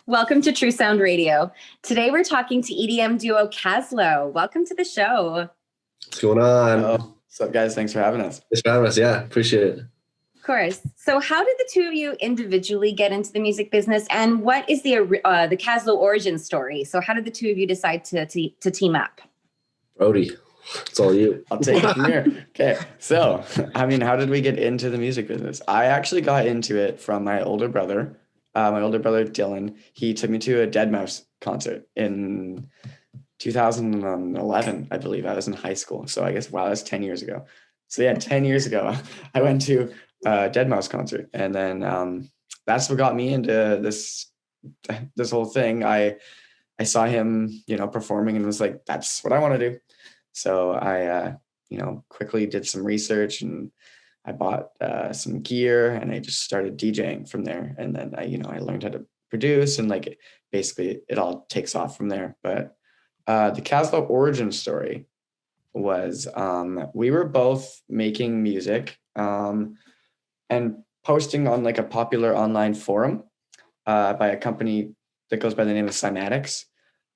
Welcome to True Sound Radio. Today we're talking to EDM duo Caslow. Welcome to the show. What's going on? What's up, guys? Thanks for having us. Thanks for having us. Yeah, appreciate it. Of course. So how did the two of you individually get into the music business, and what is the Caslow origin story? So how did the two of you decide to team up? Brody, it's all you. I'll take it from here. Okay. So, how did we get into the music business? I actually got into it from my older brother. Dylan, he took me to a Deadmau5 concert in 2011, I believe. I was in high school. So I guess, wow, that's 10 years ago. So yeah, 10 years ago, I went to a Deadmau5 concert. And then that's what got me into this whole thing. I saw him, performing and was like, that's what I want to do. So I, quickly did some research and I bought some gear and I just started DJing from there. And then I learned how to produce and basically it all takes off from there. But the Caslow origin story was we were both making music and posting on a popular online forum by a company that goes by the name of Cymatics.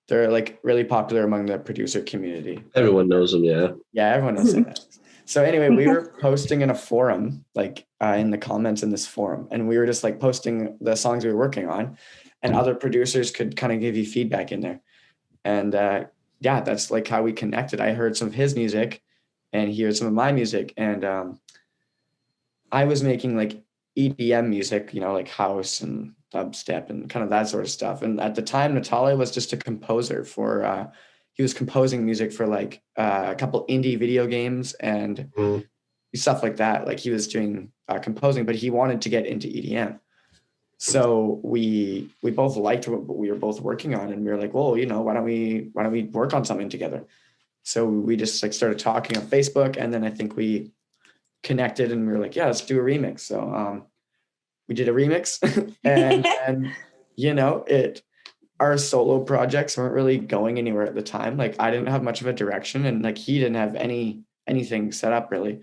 They're really popular among the producer community. Everyone knows them, yeah. Yeah, everyone knows Cymatics. So anyway, we were posting in a forum, in the comments in this forum, and we were just posting the songs we were working on, and other producers could kind of give you feedback in there. And that's how we connected. I heard some of his music and he heard some of my music. And I was making EDM music, house and dubstep and kind of that sort of stuff. And at the time, Natalia was just a composer for, he was composing music for a couple indie video games and stuff like that. He was doing composing, but he wanted to get into EDM. So we both liked what we were both working on, and we were like, well, why don't we work on something together? So we just started talking on Facebook, and then I think we connected, and we were like, yeah, let's do a remix. So we did a remix, and our solo projects weren't really going anywhere at the time. I didn't have much of a direction, and he didn't have anything set up really.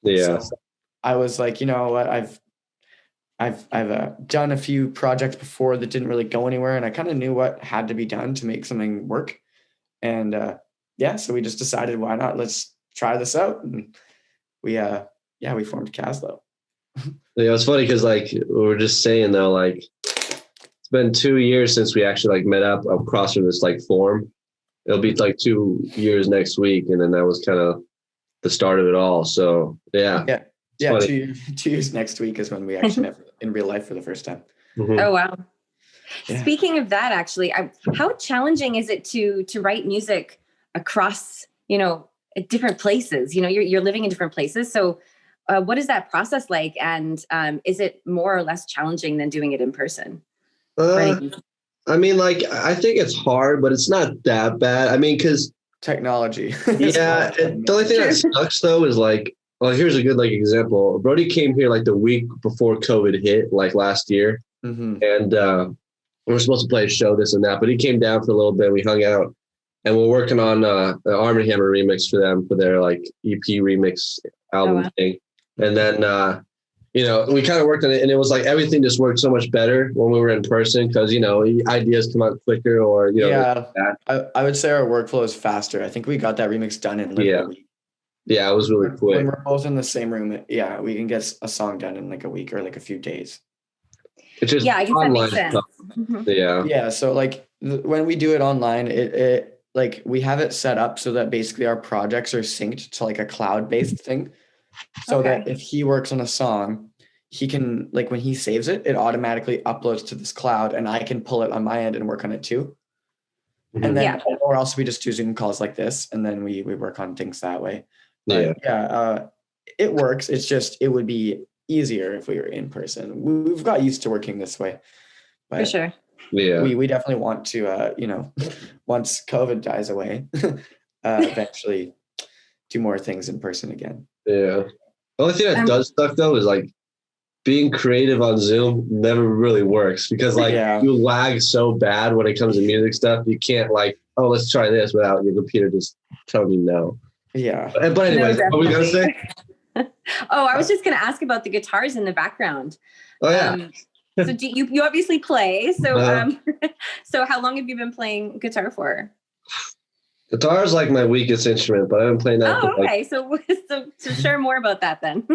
Yeah. So I was like, you know what, I've done a few projects before that didn't really go anywhere, and I kind of knew what had to be done to make something work. And so we just decided, why not? Let's try this out. And we formed Caslow. Yeah, it's funny because we were just saying though, it's been 2 years since we actually met up across from this forum. It'll be 2 years next week, and then that was kind of the start of it all. So yeah. Yeah, 2 years next week is when we actually met in real life for the first time. Mm-hmm. Oh, wow. Yeah. Speaking of that, actually, how challenging is it to write music across, different places? You're living in different places. So what is that process like? And is it more or less challenging than doing it in person? I think it's hard, but it's not that bad. Because technology. Yeah. The only thing that sucks though is here's a good example. Brody came here the week before COVID hit, last year. Mm-hmm. And we were supposed to play a show, this and that, but he came down for a little bit. We hung out, and we're working on an Arm & Hammer remix for them for their EP remix album thing. And then we kind of worked on it, and it was everything just worked so much better when we were in person because ideas come out quicker, or I would say our workflow is faster. I think we got that remix done in a week. Yeah, it was really quick. When we're both in the same room, we can get a song done in a week or a few days. It's just I guess that makes sense. Yeah. Yeah. So when we do it online, it we have it set up so that basically our projects are synced to a cloud-based thing. So that if he works on a song, he can when he saves it, it automatically uploads to this cloud, and I can pull it on my end and work on it too. Mm-hmm. And then, or else we just do Zoom calls like this, and then we work on things that way. It works. It's just, it would be easier if we were in person. We've got used to working this way. But for sure. Yeah. We definitely want to, once COVID dies away, eventually do more things in person again. Yeah. The only thing that does suck though is being creative on Zoom never really works because you lag so bad when it comes to music stuff. You can't let's try this without your computer just telling you no. Yeah. But anyways, what were we gonna say? I was just gonna ask about the guitars in the background. Oh yeah. So you obviously play. So Uh, so how long have you been playing guitar for? Guitar is like my weakest instrument, but I've been playing that for Oh, okay. So share more about that then.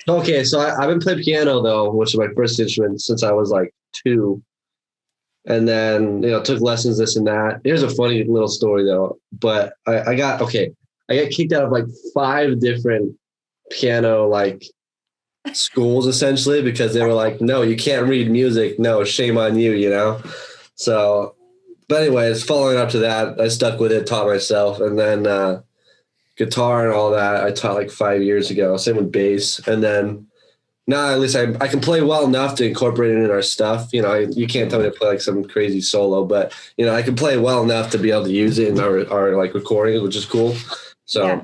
okay. So I've been playing piano though, which is my first instrument since I was like 2. And then, took lessons, this and that. Here's a funny little story though. But I got kicked out of like 5 different piano like schools essentially because they were like, no, you can't read music. No, shame on you. So, but anyways, following up to that, I stuck with it, taught myself, and then guitar and all that I taught like 5 years ago. Same with bass, and then now at least I can play well enough to incorporate it in our stuff. You can't tell me to play like some crazy solo, but I can play well enough to be able to use it in our like recordings, which is cool. So, Yeah.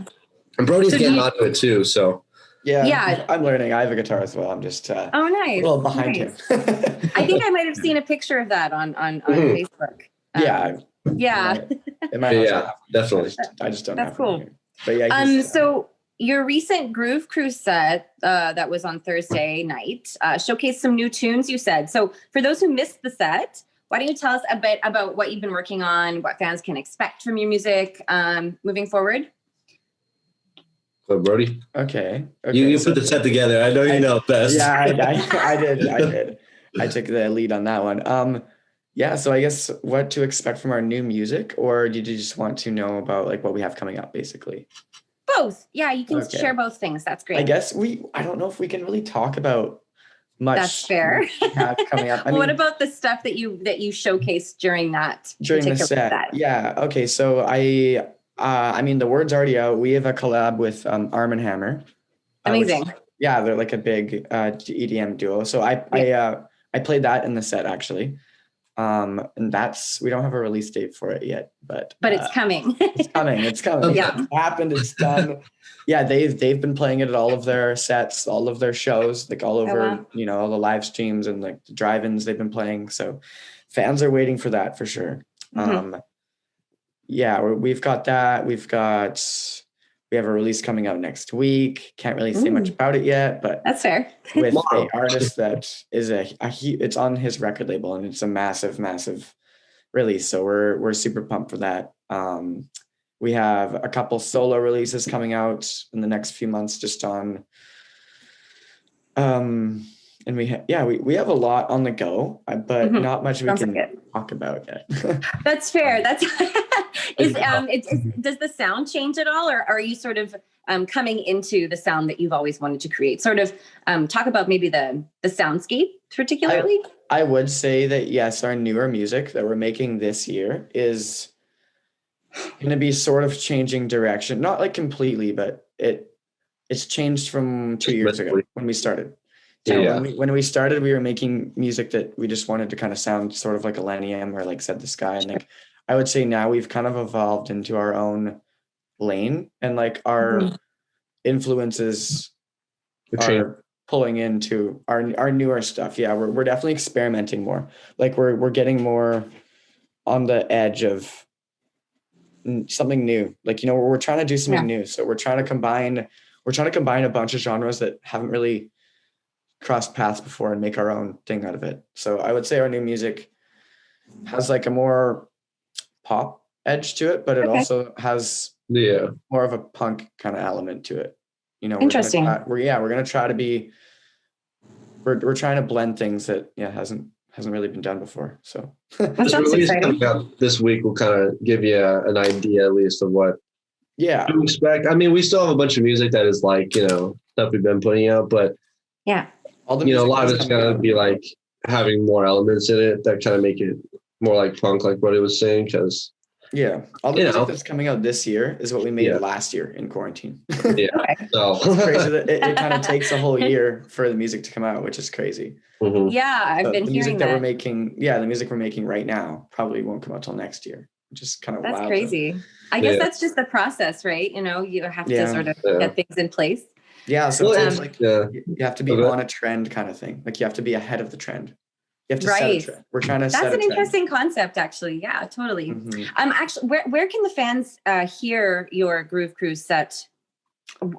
and Brody's So getting onto it too. So Yeah, I'm learning. I have a guitar as well. I'm just oh, a nice. little behind Nice. him. I think I might have seen a picture of that on Mhm. Facebook. Yeah. Yeah. In my house, I yeah, have one. definitely. I just don't That's have cool. one here. But yeah, So your recent Groove Cruise set that was on Thursday night showcased some new tunes, you said. So for those who missed the set, why don't you tell us a bit about what you've been working on, what fans can expect from your music moving forward? So Brody, okay. you So put the set together. I know you know best. yeah, I did. I took the lead on that one. Yeah, so I guess what to expect from our new music, or did you just want to know about like what we have coming up, basically? Both. Yeah, you can Okay. share both things. That's great. I guess I don't know if we can really talk about much. That's fair. We have coming up. I What mean, about the stuff that you showcased during the particular set? Yeah. Okay. So I mean, the word's already out. We have a collab with Arm& Hammer. Amazing. Yeah, they're like a big EDM duo. So I played that in the set actually. And we don't have a release date for it yet, but it's coming. It's coming. Yeah. It's happened. It's done. Yeah, they've been playing it at all of their sets, all of their shows, like all over, wow. all the live streams and like the drive-ins they've been playing. So fans are waiting for that for sure. Mm-hmm. Yeah, we've got that. We have a release coming out next week. Can't really say much about it yet, but That's fair. with an artist that is it's on his record label and it's a massive, massive release. So we're super pumped for that. We have a couple solo releases coming out in the next few months just on and we have a lot on the go, but not much we can talk about yet. That's fair. That's does the sound change at all, or are you sort of coming into the sound that you've always wanted to create? Sort of talk about maybe the soundscape particularly. I would say that yes, our newer music that we're making this year is going to be sort of changing direction, not like completely, but it's changed from 2 years ago when we started. So yeah. when we started, we were making music that we just wanted to kind of sound sort of like a Lenny M or like Said the Sky. And like, I would say now we've kind of evolved into our own lane and like our influences are pulling into our newer stuff. Yeah. We're definitely experimenting more. Like we're getting more on the edge of something new. Like, we're trying to do something new. So we're trying to combine a bunch of genres that haven't really crossed paths before and make our own thing out of it. So I would say our new music has like a more pop edge to it, but it also has more of a punk kind of element to it. Interesting. We're going to try to be, we're trying to blend things that hasn't really been done before. So that sounds exciting. This week will kind of give you an idea at least of what to expect. I mean, we still have a bunch of music that is like, stuff we've been putting out, but a lot of it's going to be like having more elements in it that kind of make it more like punk, like what he was saying. Because all the music that's coming out this year is what we made last year in quarantine. So it's crazy that it kind of takes a whole year for the music to come out, which is crazy. Mm-hmm. Yeah, I've been the hearing music that we're making. Yeah, the music we're making right now probably won't come out till next year, which is kind of wild. That's crazy. I guess that's just the process, right? You have to sort of get things in place. Yeah, so it's like you have to be on a trend kind of thing. Like you have to be ahead of the trend. You have to set a trend. We're trying to set a trend. That's an interesting concept, actually. Yeah, totally. Mm-hmm. Actually, where can the fans hear your Groove Cruise set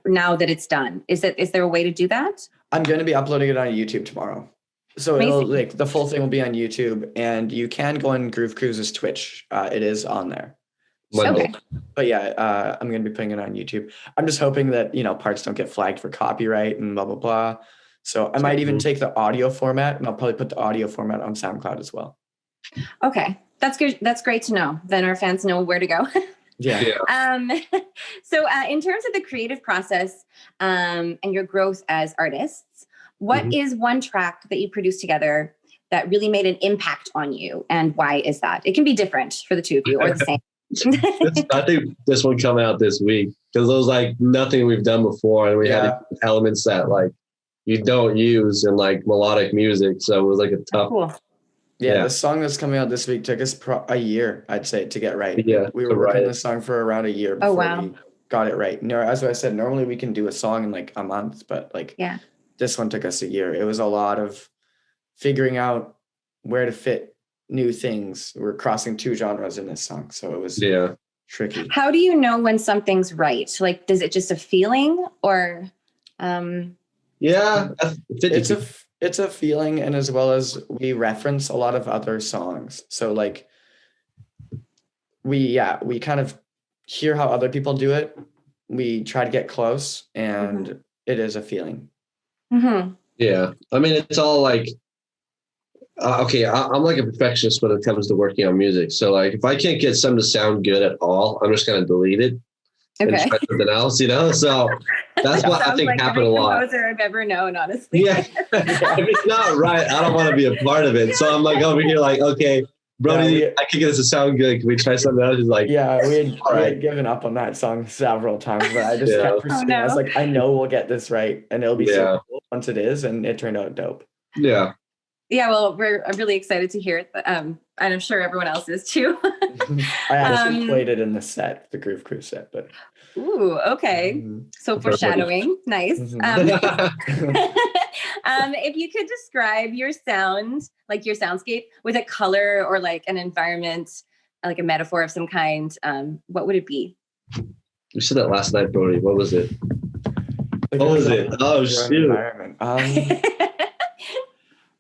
now that it's done? Is there a way to do that? I'm going to be uploading it on YouTube tomorrow. So it'll Amazing. like the full thing will be on YouTube, and you can go on Groove Cruise's Twitch. It is on there. So, Okay. but yeah, I'm going to be putting it on YouTube. I'm just hoping that, parts don't get flagged for copyright and blah, blah, blah. So I might even take the audio format, and I'll probably put the audio format on SoundCloud as well. Okay. That's good. That's great to know. Then our fans know where to go. Yeah. So in terms of the creative process and your growth as artists, what is one track that you produced together that really made an impact on you, and why is that? It can be different for the two of you or the same. I think this one coming out this week because it was like nothing we've done before, and we had elements that like you don't use in like melodic music, so it was like a tough. Cool. Yeah, the song that's coming out this week took us a year, I'd say, to get right. Yeah, we were working this song for around a year before we got it right. As I said, normally we can do a song in like a month, but like this one took us a year. It was a lot of figuring out where to fit new things. We're crossing 2 genres in this song, so it was tricky. How do you know when something's right? Like, does it just a feeling or? It's a feeling, and as well as we reference a lot of other songs. So like we kind of hear how other people do it. We try to get close, and it is a feeling. Yeah, I mean, it's all like. Okay, I'm like a perfectionist when it comes to working on music. So like, if I can't get something to sound good at all, I'm just gonna delete it and try something else. So that's what I think happened a lot. Composer I've ever known, honestly. Yeah, if it's not right, I don't want to be a part of it. So I'm like over here, like, okay, Brody, I can get this to sound good. Can we try something else? He's like, we had given up on that song several times, but I just kept pursuing. I was like, I know we'll get this right, and it'll be so cool once it is, and it turned out dope. Yeah. Yeah, well, I'm really excited to hear it, and I'm sure everyone else is too. I actually played it in the Groove Cruise set, but. Ooh, okay. So foreshadowing, nice. If you could describe your sound, like your soundscape, with a color or like an environment, like a metaphor of some kind, what would it be? You said that last night, Brody. What was it? Oh, shoot.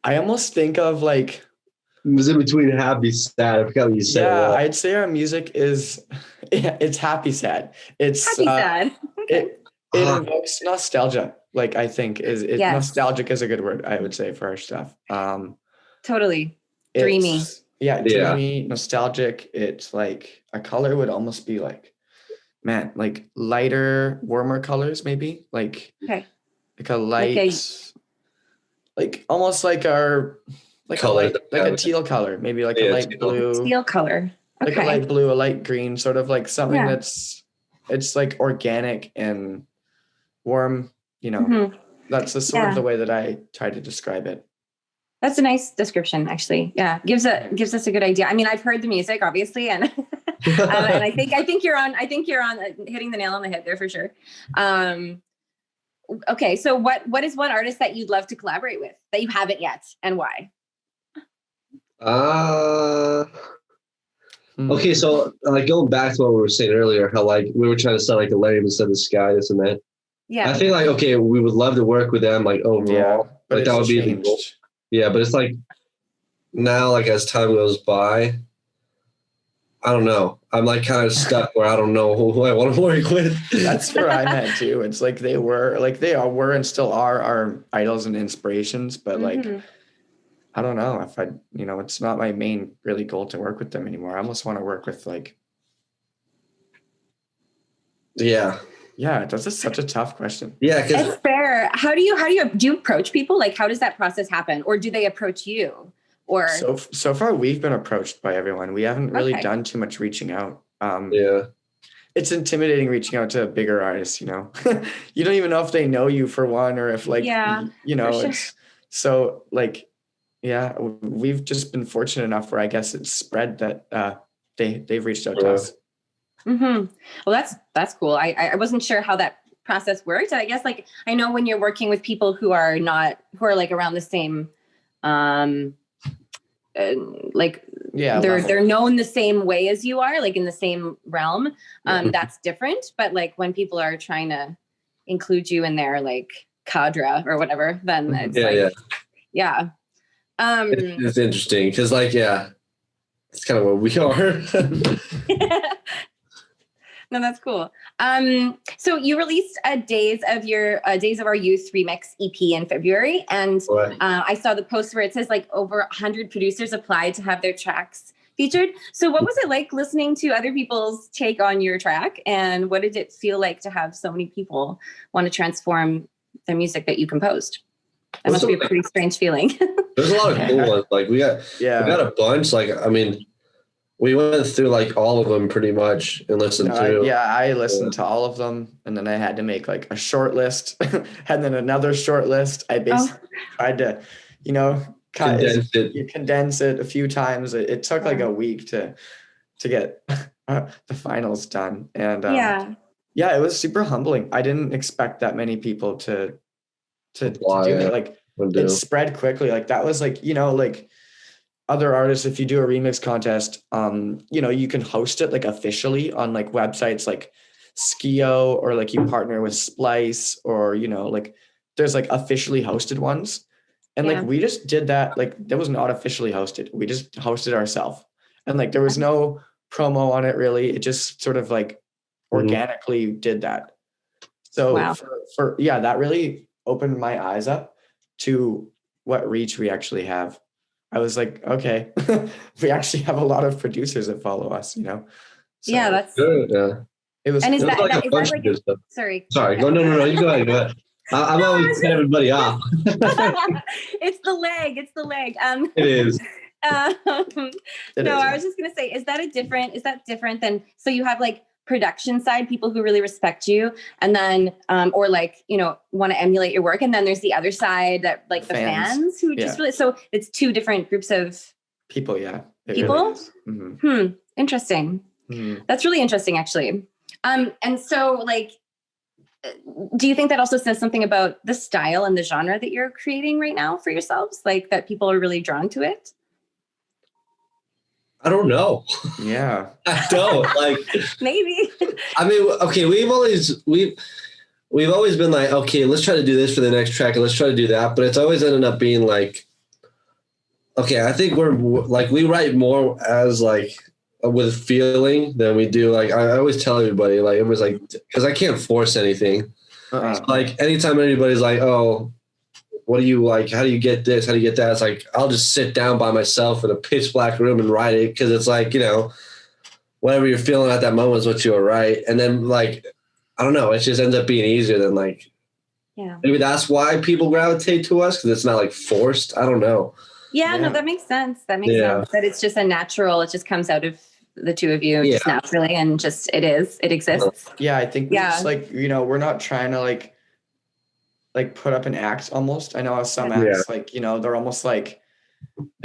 I almost think of like. It was in between happy, sad. I forgot what you said. Yeah, I'd say our music it's happy, sad. It's happy, sad. Okay. It invokes nostalgia. Like I think nostalgic is a good word, I would say, for our stuff. Totally dreamy. Dreamy, nostalgic. It's like a color would almost be like, man, like lighter, warmer colors, maybe like a light. Like almost like our color, like a teal color, maybe like a light blue. Teal color. Okay. Like a light blue, a light green, sort of like something it's like organic and warm, That's the sort of the way that I try to describe it. That's a nice description, actually. Yeah, gives us a good idea. I mean, I've heard the music, obviously, and and I think you're on hitting the nail on the head there for sure. Okay, so what is one artist that you'd love to collaborate with that you haven't yet, and why? Okay, so like going back to what we were saying earlier, how like we were trying to sound like a lame instead of the sky, this and that. Yeah, I think like we would love to work with them like overall, but that would be the goal. Yeah, but it's like now, like as time goes by, I don't know. I'm like kind of stuck where I don't know who I want to work with. That's where I'm at too. It's like they were and still are our idols and inspirations, but like I don't know if it's not my main really goal to work with them anymore. I almost want to work with like. Yeah, that's such a tough question. Yeah, it's fair. How do you approach people? Like, how does that process happen, or do they approach you? Or so far we've been approached by everyone. We haven't really done too much reaching out. It's intimidating reaching out to bigger artists. You don't even know if they know you for one, or if like it's so like we've just been fortunate enough where I guess it's spread that they've reached out to us. Well, that's cool. I wasn't sure how that process worked. I guess like I know when you're working with people who are like around the same they're known the same way as you are, like in the same realm. That's different. But like when people are trying to include you in their like cadre or whatever, then it's It's interesting because, like, yeah, it's kind of what we are. No, that's cool. So you released a Days of Our Youth remix EP in February, and Right. I saw the post where it says like over 100 producers applied to have their tracks featured. So what was it like listening to other people's take on your track, and what did it feel like to have so many people want to transform the music that you composed? That must be a pretty strange feeling. There's a lot of cool ones. Like we got a bunch. Like, I mean, we went through like all of them pretty much and listened to. I listened to all of them, and then I had to make like a short list and then another short list. I basically tried to, condense it a few times. It took like a week to get the finals done. And it was super humbling. I didn't expect that many people to do it. Like it spread quickly. Like that was like, like other artists, if you do a remix contest, you can host it like officially on like websites like Skio, or like you partner with Splice, or, like there's like officially hosted ones. And like, we just did that. Like that was not officially hosted. We just hosted ourselves. And like, there was no promo on it really. It just sort of like organically did that. So that really opened my eyes up to what reach we actually have. I was like, okay, we actually have a lot of producers that follow us, So that's good. Yeah. It was. And is it was that, like that, a is bunch that of like good stuff. Sorry. No, you go ahead. I'm always cutting everybody off. It's the leg. It is. I was just gonna say, is that different than, so you have like production side, people who really respect you, and then or like, want to emulate your work, and then there's the other side that like the fans who just really, so it's two different groups of people. People. Really Interesting. That's really interesting, actually. And so like, do you think that also says something about the style and the genre that you're creating right now for yourselves, like that people are really drawn to it? I don't know. Yeah. I don't like. Maybe. I mean, okay, we've always been like, okay, let's try to do this for the next track, and let's try to do that, but it's always ended up being like, okay, I think we're like, we write more as like with feeling than we do. Like I always tell everybody, like, it was like, because I can't force anything. So, like anytime anybody's like, oh, what do you like? How do you get this? How do you get that? It's like, I'll just sit down by myself in a pitch black room and write it. Cause it's like, whatever you're feeling at that moment is what you'll write. And then like, I don't know, it just ends up being easier than like, maybe that's why people gravitate to us. Cause it's not like forced. I don't know. Yeah, no, that makes sense. That makes sense. That it's just it just comes out of the two of you just naturally, and just, it exists. Yeah. I think just like, we're not trying to like put up an act almost. I know how some acts like, they're almost like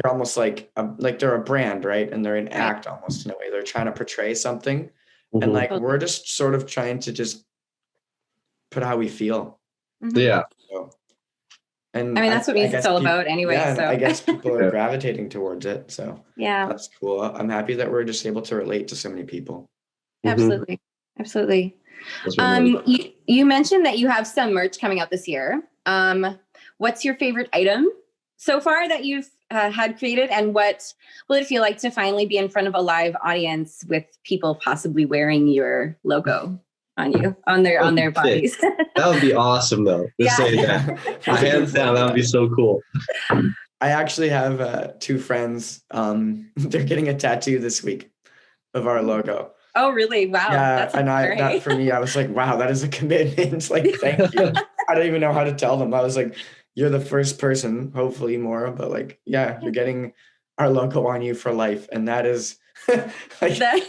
they're a brand, right? And they're an act almost in a way. They're trying to portray something. And like, we're just sort of trying to just put how we feel. Yeah. And I mean, that's what music's all about anyway. Yeah, so I guess people are gravitating towards it. So yeah, that's cool. I'm happy that we're just able to relate to so many people. Absolutely. You mentioned that you have some merch coming out this year. What's your favorite item so far that you've had created, and what will it feel like to finally be in front of a live audience with people possibly wearing your logo on their bodies? That would be awesome though. Just say that. Hands down, that would be so cool. I actually have two friends. They're getting a tattoo this week of our logo. Oh, really? Wow. Yeah, and that for me, I was like, wow, that is a commitment. Like, thank you. I don't even know how to tell them. I was like, you're the first person, hopefully more, but like, yeah, you're getting our logo on you for life. And that is like,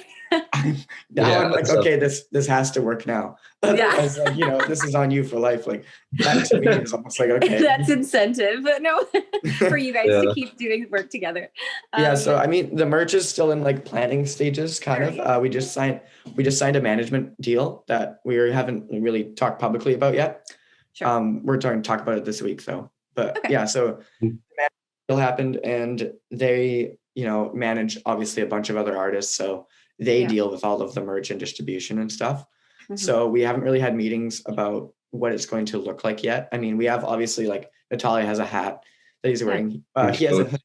I'm like, okay, this has to work now. Yeah. I was like, this is on you for life. Like that to me is almost like, okay. That's incentive, but no, for you guys to keep doing work together. So I mean, the merch is still in like planning stages, kind of. We just signed a management deal that we haven't really talked publicly about yet. Sure. We're trying to talk about it this week, though. But so the management deal happened, and they, manage obviously a bunch of other artists, so they deal with all of the merch and distribution and stuff. Mm-hmm. So we haven't really had meetings about what it's going to look like yet. I mean, we have obviously like Natalia has a hat, that he's wearing. He has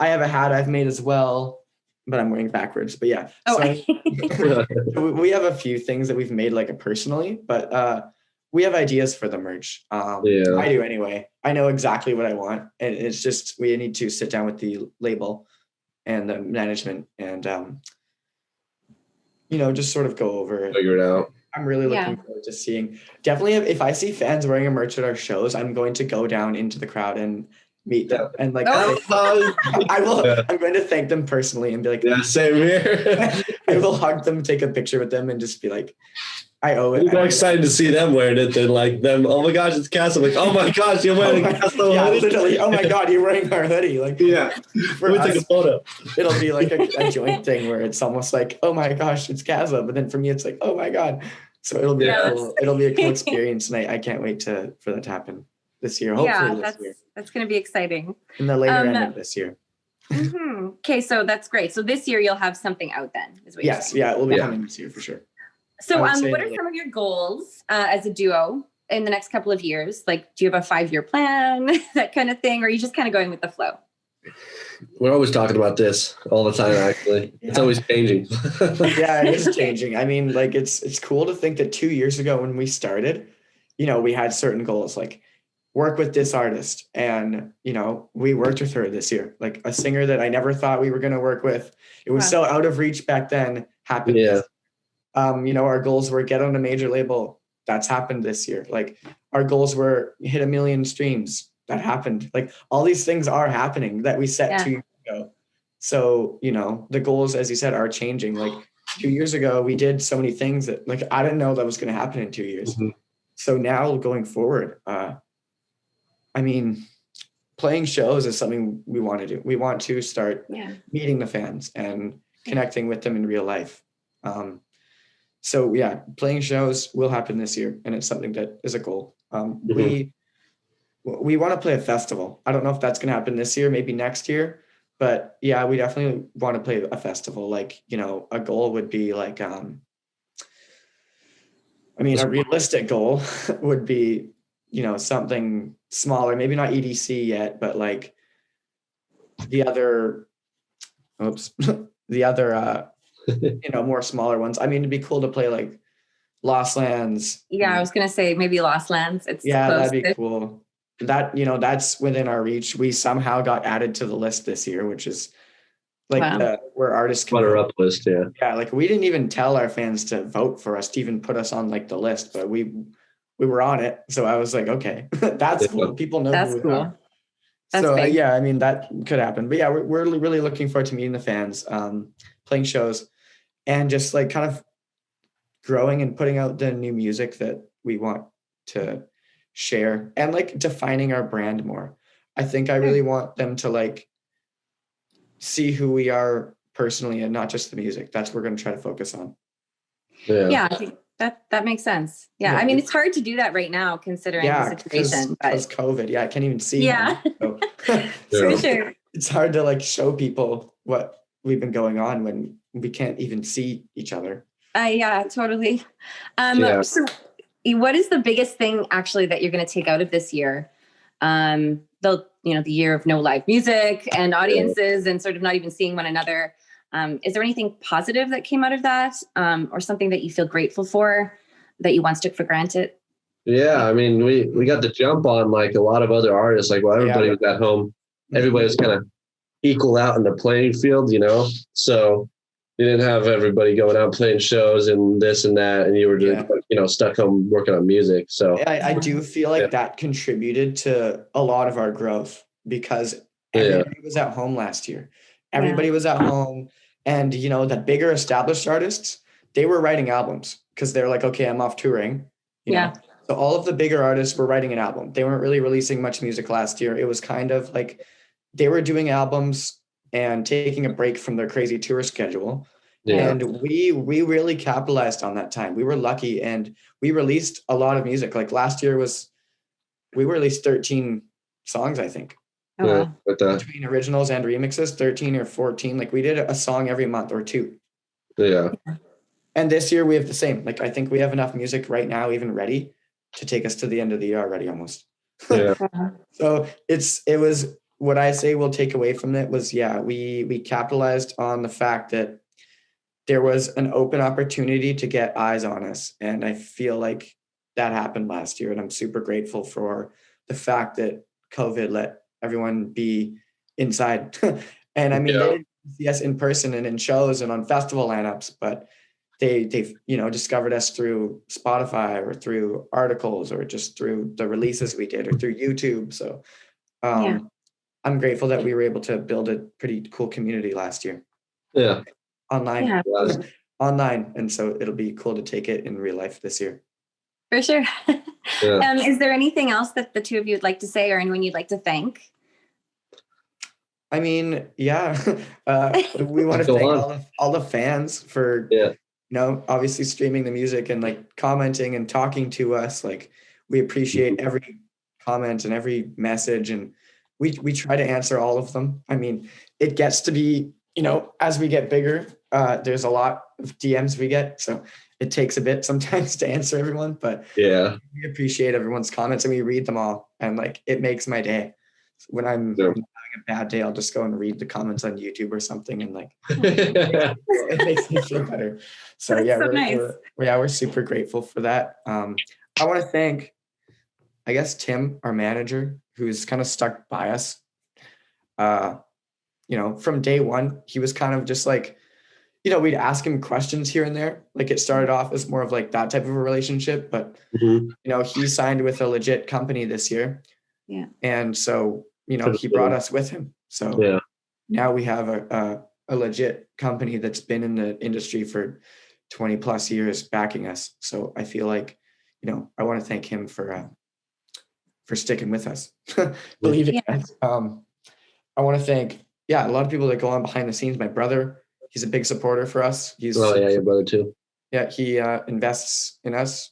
I have a hat I've made as well, but I'm wearing backwards. But yeah, so we have a few things that we've made like personally, but we have ideas for the merch. I do anyway. I know exactly what I want, and it's just we need to sit down with the label and the management and just sort of go over it. Figure it out. I'm really looking forward to seeing. Definitely, if I see fans wearing a merch at our shows, I'm going to go down into the crowd and meet them. And like, I will. Yeah. I'm going to thank them personally and be like, yeah, same here. I will hug them, take a picture with them, and just be like, I owe it. I'm more excited to see them wearing it than like them. Oh my gosh, it's Caslow. Like, oh my gosh, you're wearing a Caslow hoodie. Literally. Oh my God, you're wearing our hoodie. Like, yeah. Let me take a photo. It'll be like a joint thing where it's almost like, oh my gosh, it's Caslow. But then for me, it's like, oh my God. So it'll be it'll be a cool experience, and I can't wait for that to happen this year. Hopefully this year. That's going to be exciting. In the later end of this year. Mm-hmm. Okay, so that's great. So this year you'll have something out then, is what you're saying. Yeah, it will be coming this year for sure. So what are some of your goals as a duo in the next couple of years? Like, do you have a 5-year plan, that kind of thing? Or are you just kind of going with the flow? We're always talking about this all the time, actually. It's always changing. Yeah, it is changing. I mean, like, it's cool to think that 2 years ago when we started, we had certain goals, like work with this artist. And, we worked with her this year, like a singer that I never thought we were going to work with. It was so out of reach back then, happened. Yeah. Our goals were get on a major label. That's happened this year. Like our goals were hit 1 million streams. That happened. Like all these things are happening that we set 2 years ago. So, the goals, as you said, are changing. Like 2 years ago, we did so many things that like, I didn't know that was going to happen in 2 years. Mm-hmm. So now going forward, playing shows is something we want to do. We want to start meeting the fans and connecting with them in real life. So yeah, playing shows will happen this year, and it's something that is a goal. We want to play a festival. I don't know if that's going to happen this year, maybe next year, but yeah, we definitely want to play a festival. Like, a goal would be like, a realistic goal would be, something smaller, maybe not EDC yet, but like the other, more smaller ones. It'd be cool to play like Lost Lands. Yeah, I was going to say maybe Lost Lands. That'd be cool. That, that's within our reach. We somehow got added to the list this year, which is like where artists can runner up list. Yeah. Yeah. Like we didn't even tell our fans to vote for us to even put us on like the list, but we were on it. So I was like, okay, that's cool. People know that's who we cool. are. So that could happen. But yeah, we're really looking forward to meeting the fans, playing shows, and just like kind of growing and putting out the new music that we want to share, and like defining our brand more. I think I really want them to like see who we are personally and not just the music. That's what we're going to try to focus on. Yeah, I think that makes sense. Yeah. It's hard to do that right now considering the situation. Because COVID. Yeah, I can't even see. Yeah. So, for sure. It's hard to like show people what we've been going on when we can't even see each other. Yeah, totally. So what is the biggest thing actually that you're going to take out of this year? The year of no live music and audiences and sort of not even seeing one another. Is there anything positive that came out of that, or something that you feel grateful for that you once took for granted? Yeah, we got the jump on like a lot of other artists. Like while everybody was at home, everybody was kind of equal out in the playing field, So you didn't have everybody going out playing shows and this and that, and you were just stuck home working on music. So I do feel like that contributed to a lot of our growth because everybody was at home last year. Everybody was at home, and the bigger established artists, they were writing albums because they're like, okay, I'm off touring. You know? So all of the bigger artists were writing an album. They weren't really releasing much music last year. It was kind of like they were doing albums and taking a break from their crazy tour schedule. Yeah. And we really capitalized on that time. We were lucky, and we released a lot of music. Like last year we released 13 songs, I think. Oh, wow. Between originals and remixes, 13 or 14. Like we did a song every month or two. Yeah. And this year we have the same. Like I think we have enough music right now, even ready to take us to the end of the year already almost. Yeah. So it was what I say we'll take away from it was, we capitalized on the fact that there was an open opportunity to get eyes on us. And I feel like that happened last year. And I'm super grateful for the fact that COVID let everyone be inside. And I mean, they didn't see us in person and in shows and on festival lineups, but they've discovered us through Spotify or through articles or just through the releases we did or through YouTube. So I'm grateful that we were able to build a pretty cool community last year. Yeah. Online. Yeah. Online. And so it'll be cool to take it in real life this year. For sure. Yeah. Is there anything else that the two of you would like to say or anyone you'd like to thank? I mean, we want to thank all the fans for, obviously streaming the music and like commenting and talking to us. Like we appreciate every comment and every message, and we try to answer all of them. I mean, it gets to be, as we get bigger, there's a lot of DMs we get. So it takes a bit sometimes to answer everyone, but we appreciate everyone's comments and we read them all. And like, it makes my day. When I'm having a bad day, I'll just go and read the comments on YouTube or something. And like, it makes me feel better. So we're super grateful for that. I want to thank, I guess, Tim, our manager, who's kind of stuck by us. From day one, he was kind of just like, we'd ask him questions here and there. Like it started off as more of like that type of a relationship, but he signed with a legit company this year. Yeah. And so, he brought us with him. So now we have a legit company that's been in the industry for 20 plus years backing us. So I feel like, I want to thank him for sticking with us, believing us. I want to thank, a lot of people that go on behind the scenes. My brother, he's a big supporter for us. Your brother too. Yeah, he invests in us,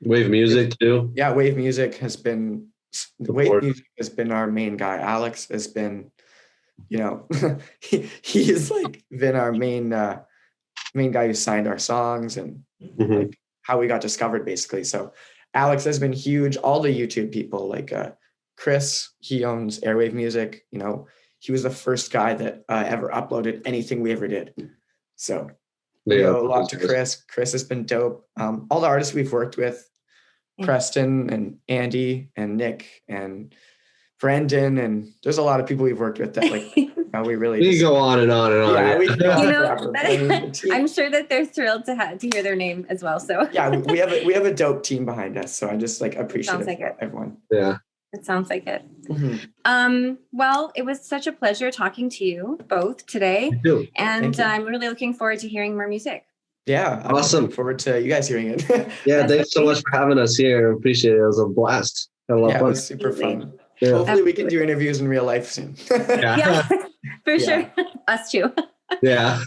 Wave Music too. Yeah, Wave Music has been our main guy. Alex has been, he has like been our main guy who signed our songs and like how we got discovered basically. So Alex has been huge. All the YouTube people like Chris, he owns Airwave Music. He was the first guy that ever uploaded anything we ever did. So we owe a lot to Chris. Chris has been dope. All the artists we've worked with, Preston and Andy and Nick and Brendan, and there's a lot of people we've worked with that like we really we go on and on and on. Yeah, we can go on forever. I'm sure that they're thrilled to hear their name as well. So we have a dope team behind us. So I just like appreciate everyone. Yeah. It sounds like it. Well, it was such a pleasure talking to you both today. And I'm really looking forward to hearing more music. Yeah. I'm looking forward to you guys hearing it. Thanks so much for having us here. I appreciate it. It was a blast. Had a lot of fun. It was super fun. Yeah. Hopefully we can do interviews in real life soon. For sure. Us too. Yeah.